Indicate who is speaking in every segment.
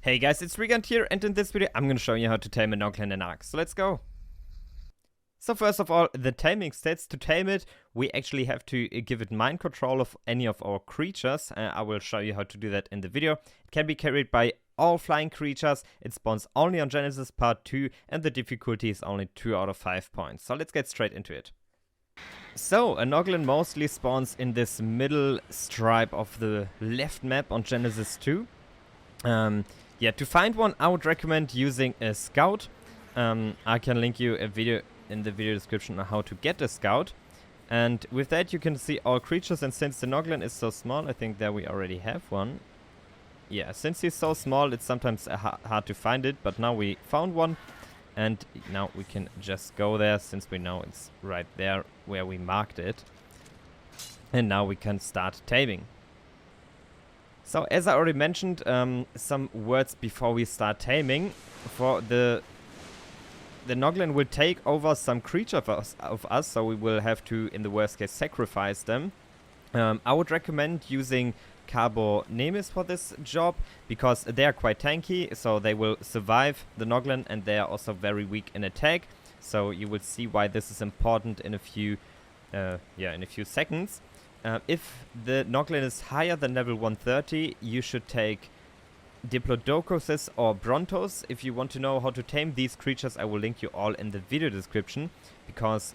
Speaker 1: Hey guys, it's Regund here, and in this video I'm gonna show you how to tame a Noglin and Ark. So let's go! So first of all, the taming stats. To tame it, we actually have to give it mind control of any of our creatures. I will show you how to do that in the video. It can be carried by all flying creatures, it spawns only on Genesis Part 2, and the difficulty is only 2 out of 5 points. So let's get straight into it. So, a Noglin mostly spawns in this middle stripe of the left map on Genesis 2. Yeah, to find one, I would recommend using a scout. I can link you a video in the video description on how to get a scout. And with that, you can see all creatures. And since the Noglin is so small, I think there we already have one. Yeah, since he's so small, it's sometimes hard to find it. But now we found one. And now we can just go there, since we know it's right there where we marked it. And now we can start taming. So, as I already mentioned, some words before we start taming. For the Noglin will take over some creature of us, so we will have to, in the worst case, sacrifice them. I would recommend using Carbonemis for this job, because they are quite tanky, so they will survive the Noglin, and they are also very weak in attack. So you will see why this is important in a few, seconds. If the Noglin is higher than level 130, you should take Diplodocus or Brontos. If you want to know how to tame these creatures, I will link you all in the video description, because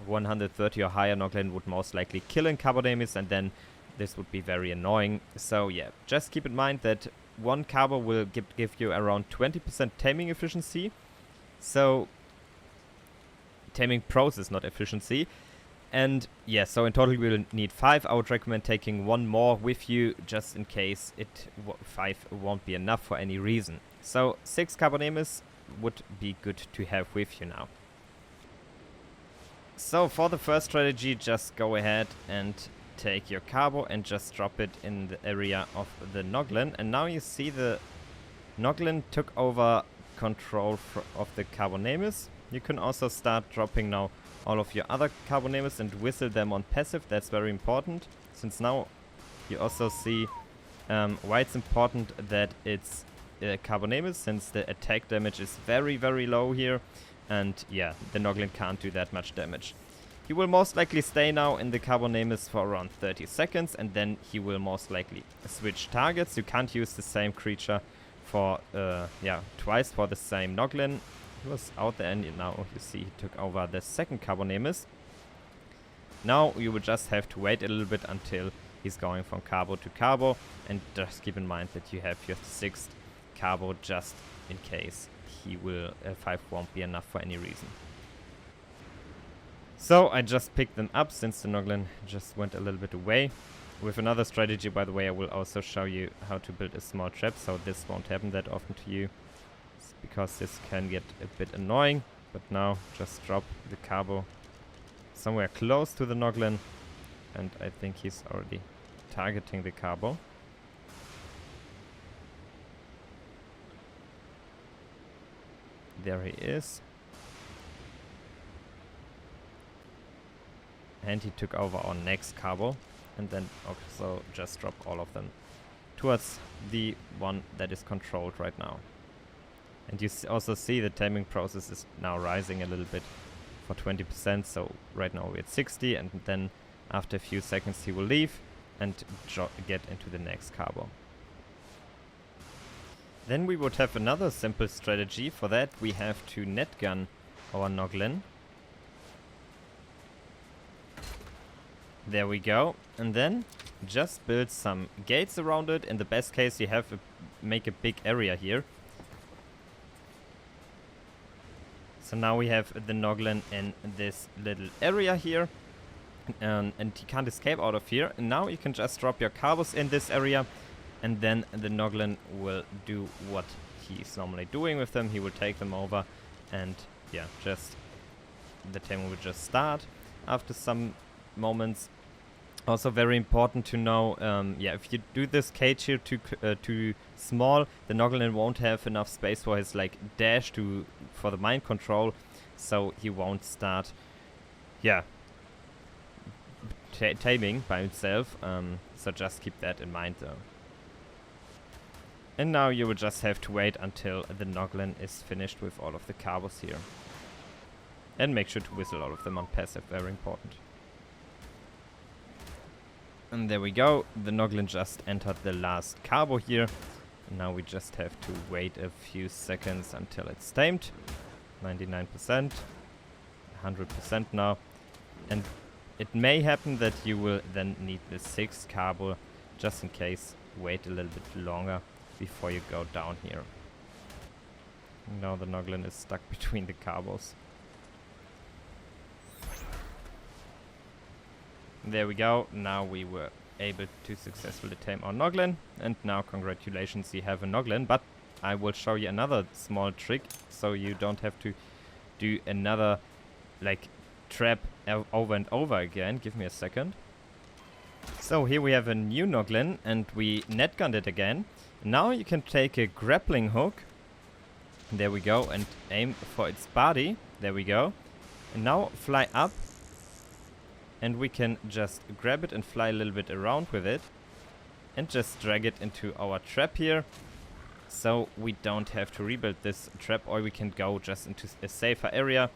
Speaker 1: 130 or higher Noglin would most likely kill in Carbonemis, and then this would be very annoying. So yeah, just keep in mind that one Carbo will give you around 20% taming efficiency. So taming process, not efficiency. And yeah, so in total we will need 5. I would recommend taking one more with you, just in case 5 won't be enough for any reason. So 6 Carbonemis would be good to have with you now. So for the first strategy, just go ahead and take your Carbo and just drop it in the area of the Noglin. And now you see the Noglin took over control of the Carbonemis. You can also start dropping now all of your other Carbonemis and whistle them on passive. That's very important, since now you also see why it's important that it's Carbonemis, since the attack damage is very, very low here. And yeah, the Noglin can't do that much damage. He will most likely stay now in the Carbonemis for around 30 seconds, and then he will most likely switch targets. You can't use the same creature for twice for the same Noglin. He was out there, and now you see he took over the second Carbonemis. Now you will just have to wait a little bit until he's going from Carbo to Carbo, and just keep in mind that you have your 6th Carbo just in case he will 5 won't be enough for any reason. So I just picked them up since the Noglin just went a little bit away. With another strategy, by the way, I will also show you how to build a small trap, so this won't happen that often to you, because this can get a bit annoying. But now just drop the Carbo somewhere close to the Noglin, and I think he's already targeting the Carbo. There he is. And he took over our next Carbo, and then also just drop all of them towards the one that is controlled right now. And you also see the taming process is now rising a little bit for 20%. So right now we're at 60, and then after a few seconds he will leave and get into the next Carbo. Then we would have another simple strategy. For that we have to net gun our Noglin. There we go. And then just build some gates around it. In the best case, you have make a big area here. So now we have the Noglin in this little area here, and he can't escape out of here. And now you can just drop your Carbos in this area, and then the Noglin will do what he's normally doing with them. He will take them over, and yeah, just the Tame will just start after some moments. Also very important to know, if you do this cage here too small, the Noglin won't have enough space for his dash for the mind control, so he won't start, taming by himself. So just keep that in mind though. And now you will just have to wait until the Noglin is finished with all of the carbos here. And make sure to whistle all of them on passive, very important. And there we go, the Noglin just entered the last carbo here. And now we just have to wait a few seconds until it's tamed. 99%, 100% now. And it may happen that you will then need the 6th carbo, just in case. Wait a little bit longer before you go down here. Now the Noglin is stuck between the carbos. There we go, now we were able to successfully tame our Noglin, and now congratulations, you have a Noglin, but I will show you another small trick, so you don't have to do another, like, trap over and over again. Give me a second. So here we have a new Noglin, and we netgunned it again. Now you can take a grappling hook, there we go, and aim for its body, there we go, and now fly up. And we can just grab it and fly a little bit around with it. And just drag it into our trap here. So we don't have to rebuild this trap, or we can go just into a safer area.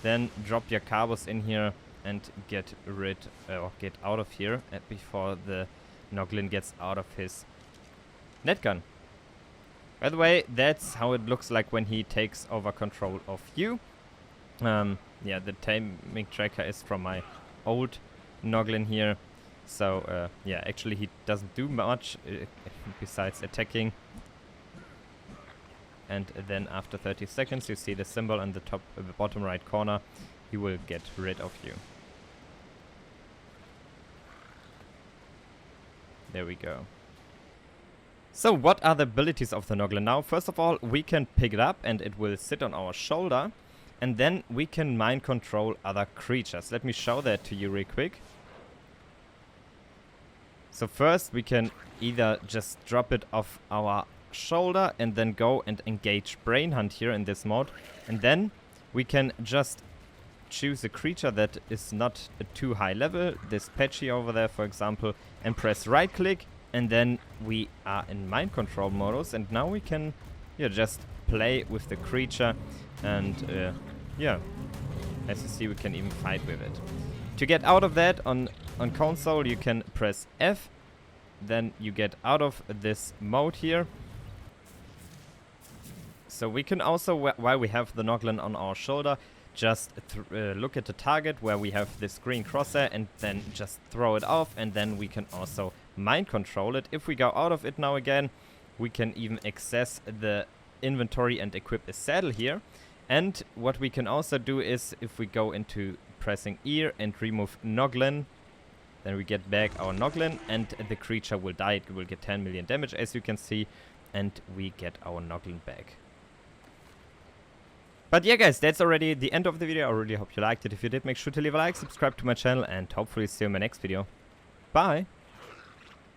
Speaker 1: Then drop your carbos in here and get rid or get out of here before the Noglin gets out of his netgun. By the way, that's how it looks like when he takes over control of you. Yeah, the taming tracker is from my old Noglin here, so yeah, actually he doesn't do much besides attacking. And then after 30 seconds you see the symbol on the top, the bottom right corner. He will get rid of you. There we go. So what are the abilities of the Noglin now? First of all, we can pick it up and it will sit on our shoulder. And then we can mind control other creatures. Let me show that to you real quick. So first we can either just drop it off our shoulder and then go and engage Brain Hunt here in this mode. And then we can just choose a creature that is not a too high level, this Patchy over there for example, and press right click. And then we are in mind control modus, and now we can just play with the creature. And yeah, as you see, we can even fight with it. To get out of that on console, you can press F. Then you get out of this mode here. So we can also, while we have the Noglin on our shoulder, just look at the target where we have this green crosshair and then just throw it off. And then we can also mind control it. If we go out of it now again, we can even access the inventory and equip a saddle here. And what we can also do is, if we go into pressing E and remove Noglin, then we get back our Noglin and the creature will die. It will get 10 million damage, as you can see, and we get our Noglin back. But yeah guys, that's already the end of the video. I really hope you liked it. If you did, make sure to leave a like, subscribe to my channel, and hopefully see you in my next video. Bye!